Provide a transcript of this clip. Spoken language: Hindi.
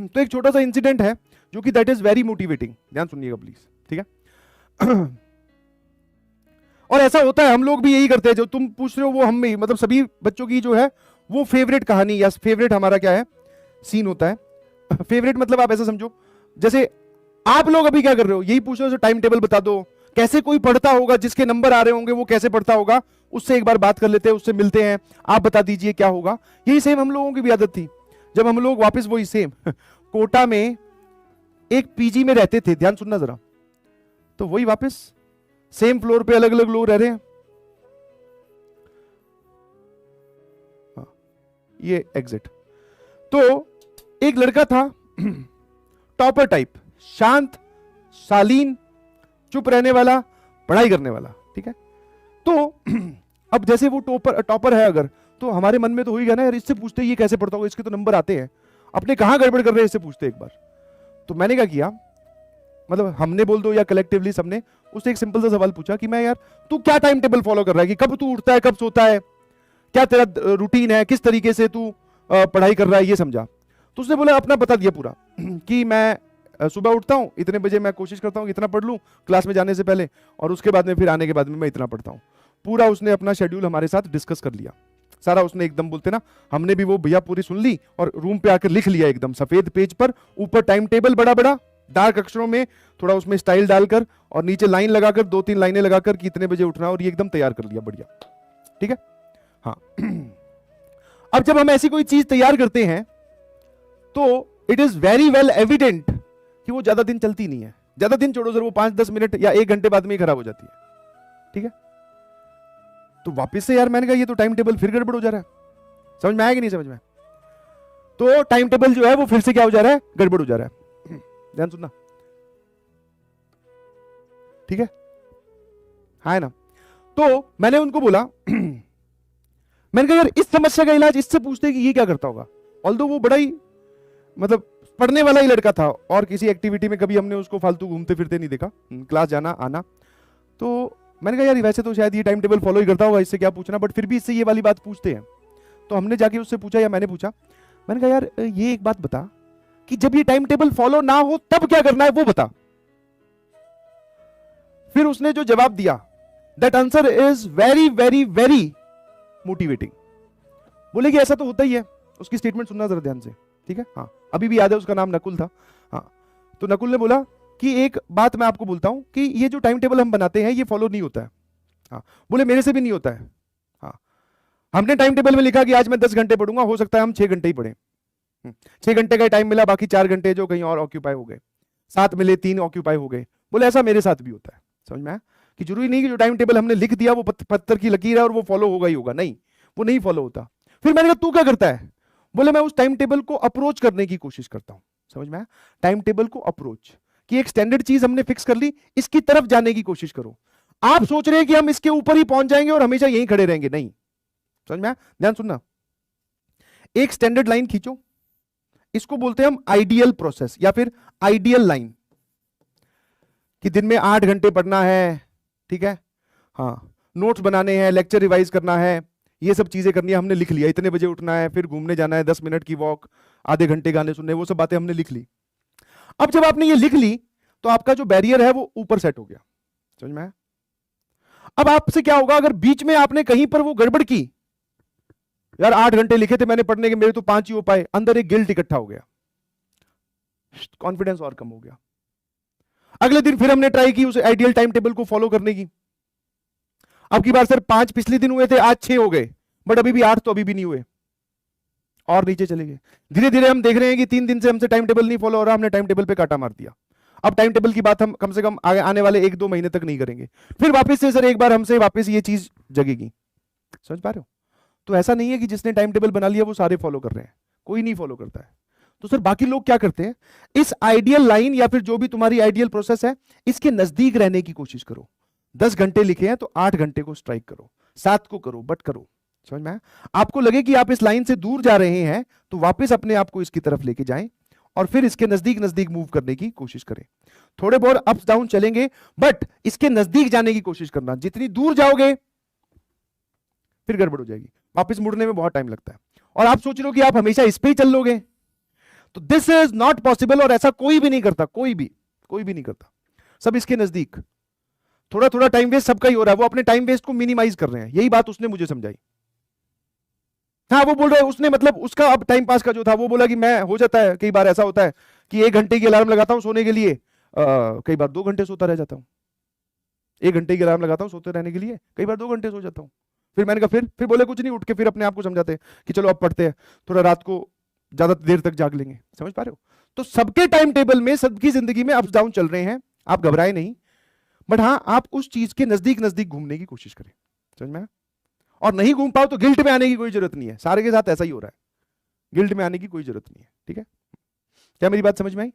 तो एक छोटा सा इंसिडेंट है जो कि दैट इज वेरी मोटिवेटिंग, ध्यान सुनिएगा प्लीज, ठीक है। और ऐसा होता है, हम लोग भी यही करते हैं, जो तुम पूछ रहे हो वो हम भी, मतलब सभी बच्चों की जो है वो फेवरेट कहानी या फेवरेट हमारा क्या है, सीन होता है। फेवरेट मतलब आप ऐसा समझो, जैसे आप लोग अभी क्या कर रहे हो, यही पूछ रहे हो टाइम टेबल बता दो, कैसे कोई पढ़ता होगा, जिसके नंबर आ रहे होंगे वो कैसे पढ़ता होगा, उससे एक बार बात कर लेते हैं, उससे मिलते हैं, आप बता दीजिए क्या होगा। यही सेम हम लोगों की भी आदत थी, जब हम लोग वापस वही सेम कोटा में एक पीजी में रहते थे, ध्यान सुनना जरा, तो वही वापस सेम फ्लोर पे अलग अलग लोग रह रहे हैं। ये एग्जिट, तो एक लड़का था टॉपर टाइप, शांत, शालीन, चुप रहने वाला, पढ़ाई करने वाला, ठीक है। तो अब जैसे वो टॉपर है अगर, तो हमारे मन में तो हो ही गया ना यार, इससे पूछते ये कैसे पढ़ता होगा, इसके तो नंबर आते हैं, अपने कहां गड़बड़ कर रहे हैं इससे पूछते एक बार। तो मैंने क्या किया, मतलब हमने बोल दो या कलेक्टिवली सबने उससे एक सिंपल सा सवाल पूछा कि मैं यार तू क्या टाइम टेबल फॉलो कर रहा है, कि कब तू उठता है, कब सोता है, क्या तेरा रूटीन है, किस तरीके से तू पढ़ाई कर रहा है, ये समझा। तो उसने बोला अपना बता दिया पूरा कि मैं सुबह उठता हूँ इतने बजे, मैं कोशिश करता हूँ इतना पढ़ लूँ क्लास में जाने से पहले, और उसके बाद में फिर आने के बाद में मैं इतना पढ़ता हूँ। पूरा उसने अपना शेड्यूल हमारे साथ डिस्कस कर लिया सारा, उसने एकदम बोलते ना, हमने भी वो भैया पूरी सुन ली और रूम पे आकर लिख लिया एकदम सफेद पेज पर, ऊपर टाइम टेबल बड़ा बड़ा डार्क अक्षरों में, थोड़ा उसमें स्टाइल डालकर, और नीचे लाइन लगाकर 2-3 लाइनें लगाकर कि इतने बजे उठना, और ये एकदम तैयार कर लिया बढ़िया, ठीक है। हाँ अब जब हम ऐसी कोई चीज तैयार करते हैं तो it is very well evident कि वो ज्यादा दिन चलती नहीं है, ज्यादा दिन छोड़ो सर, वो 5-10 मिनट या 1 घंटे बाद में ही खराब हो जाती है, ठीक है। तो वापस से यार मैंने कहा ये तो टाइम टेबल फिर गड़बड़ हो जा रहा है, समझ में आया कि नहीं समझ में, तो टाइम टेबल जो है वो फिर से क्या हो जा रहा है, गड़बड़ हो जा रहा है, ध्यान सुनना, ठीक है, हाँ ना। तो मैंने उनको बोला मैंने कहा यार इस समस्या का इलाज इससे पूछते कि ये क्या करता होगा, ऑल्दो वो बड़ा ही मतलब पढ़ने वाला ही लड़का था, और किसी एक्टिविटी में कभी हमने उसको फालतू घूमते फिरते नहीं देखा, क्लास जाना आना। तो मैंने कहा यार वैसे तो शायद ये टाइम टेबल फॉलो ही करता होगा, इससे क्या पूछना, बट फिर भी इससे ये वाली बात पूछते हैं। तो हमने जाके उससे पूछा, या मैंने पूछा, मैंने कहा यार ये एक बात बता कि जब ये टाइम टेबल फॉलो ना हो तब क्या करना है वो बता। फिर उसने जो जवाब दिया, that answer is very very very motivating. बोले कि ऐसा तो होता ही है, उसकी स्टेटमेंट सुनना जरा ध्यान से, ठीक है। हाँ अभी भी याद है, उसका नाम नकुल था। हाँ तो नकुल ने बोला कि एक बात मैं आपको बोलता हूं कि ये जो टाइम टेबल हम बनाते हैं ये फॉलो नहीं होता है। हाँ बोले मेरे से भी नहीं होता है। हाँ हमने टाइम टेबल में लिखा कि आज मैं 10 घंटे पढ़ूंगा, हो सकता है हम 6 घंटे ही पढ़े, 6 घंटे का टाइम मिला, बाकी 4 घंटे जो कहीं और ऑक्यूपाई हो गए, 7 मिले 3 ऑक्यूपाई हो गए। बोले ऐसा मेरे साथ भी होता है। समझ में आया कि जरूरी नहीं कि जो टाइम टेबल हमने लिख दिया वो पत्थर की लकीर है और वो फॉलो होगा ही होगा, नहीं वो नहीं फॉलो होता। फिर मैंने कहा तू क्या करता है, बोले मैं उस टाइम टेबल को अप्रोच करने की कोशिश करता हूं। समझ में आया, टाइम टेबल को अप्रोच, कि एक स्टैंडर्ड चीज हमने फिक्स कर ली, इसकी तरफ जाने की कोशिश करो। आप सोच रहे हैं कि हम इसके ऊपर ही पहुंच जाएंगे और हमेशा यहीं खड़े रहेंगे, नहीं। समझ में आया, ध्यान सुनना, एक स्टैंडर्ड लाइन खींचो, इसको बोलते हैं हम आइडियल प्रोसेस या फिर आइडियल लाइन, कि दिन में 8 घंटे पढ़ना है, ठीक है, हाँ नोट्स बनाने हैं, लेक्चर रिवाइज करना है, ये सब चीजें करनी है, हमने लिख लिया, इतने बजे उठना है, फिर घूमने जाना है, 10 मिनट की वॉक, आधे घंटे गाने सुनने, वो सब बातें हमने लिख ली। अब जब आपने ये लिख ली तो आपका जो बैरियर है वो ऊपर सेट हो गया। समझ में आया, अब आपसे क्या होगा अगर बीच में आपने कहीं पर वो गड़बड़ की, यार 8 घंटे लिखे थे मैंने पढ़ने के, मेरे तो 5 ही हो पाए, अंदर एक गिल्ट इकट्ठा हो गया, कॉन्फिडेंस और कम हो गया। अगले दिन फिर हमने ट्राई की उस आइडियल टाइम टेबल को फॉलो करने की, अब की बार सर 5 पिछले दिन हुए थे, आज 6 हो गए, बट अभी भी 8 तो अभी भी नहीं हुए, और नीचे चले गए। धीरे धीरे हम देख रहे हैं कि 3 दिन से हमसे टाइम टेबल नहीं फॉलो हो रहा, हमने टाइम टेबल पे काटा मार दिया। अब टाइम टेबल की बात हम कम से कम आने वाले 1-2 महीने तक नहीं करेंगे, फिर वापस से सर एक बार हमसे वापस ये चीज जगेगी। समझ पा रहे हो, तो ऐसा नहीं है कि जिसने टाइम टेबल बना लिया वो सारे फॉलो कर रहे हैं, कोई नहीं फॉलो करता है। तो सर बाकी लोग क्या करते हैं, इस आइडियल लाइन या फिर जो भी तुम्हारी आइडियल प्रोसेस है इसके नजदीक रहने की कोशिश करो। 10 घंटे लिखे हैं तो 8 घंटे को स्ट्राइक करो, 7 को करो, बट करो। समझ में आया, आपको लगे कि आप इस लाइन से दूर जा रहे हैं तो वापस अपने आप को इसकी तरफ लेके जाएं और फिर इसके नजदीक नजदीक मूव करने की कोशिश करें। थोड़े बहुत अप्स डाउन चलेंगे बट इसके नजदीक जाने की कोशिश करना, जितनी दूर जाओगे फिर गड़बड़ हो जाएगी, वापस मुड़ने में बहुत टाइम लगता है। और आप सोच रहे हो कि आप हमेशा इस पे ही चल लोगे तो दिस इज नॉट पॉसिबल, और ऐसा कोई भी नहीं करता, कोई भी नहीं करता। सब इसके नजदीक थोड़ा थोड़ा टाइम वेस्ट सबका ही हो रहा है, वो अपने टाइम वेस्ट को मिनिमाइज कर रहे हैं। यही बात उसने मुझे समझाई। हाँ, वो बोल रहा है उसने, मतलब उसका अब टाइम पास का जो था वो बोला कि मैं, हो जाता है कई बार ऐसा होता है कि 1 घंटे की अलार्म लगाता हूं सोने के लिए, कई बार 2 घंटे सोता रह जाता हूं। 1 घंटे की अलार्म लगाता हूं सोते रहने के लिए, कई बार 2 घंटे सो जाता हूं। फिर मैंने कहा फिर बोले कुछ नहीं, उठ के फिर अपने आप को समझाते हैं कि चलो अब पढ़ते हैं, थोड़ा रात को ज्यादा देर तक जाग लेंगे। समझ पा रहे हो? तो सबके टाइम टेबल में, सबकी जिंदगी में अप्स डाउन चल रहे हैं, आप घबराए नहीं। बट हाँ, आप उस चीज के नजदीक नजदीक घूमने की कोशिश करें। समझ में आया? और नहीं घूम पाओ तो गिल्ट में आने की कोई जरूरत नहीं है, सारे के साथ ऐसा ही हो रहा है, गिल्ट में आने की कोई जरूरत नहीं है। ठीक है? क्या मेरी बात समझ में आई?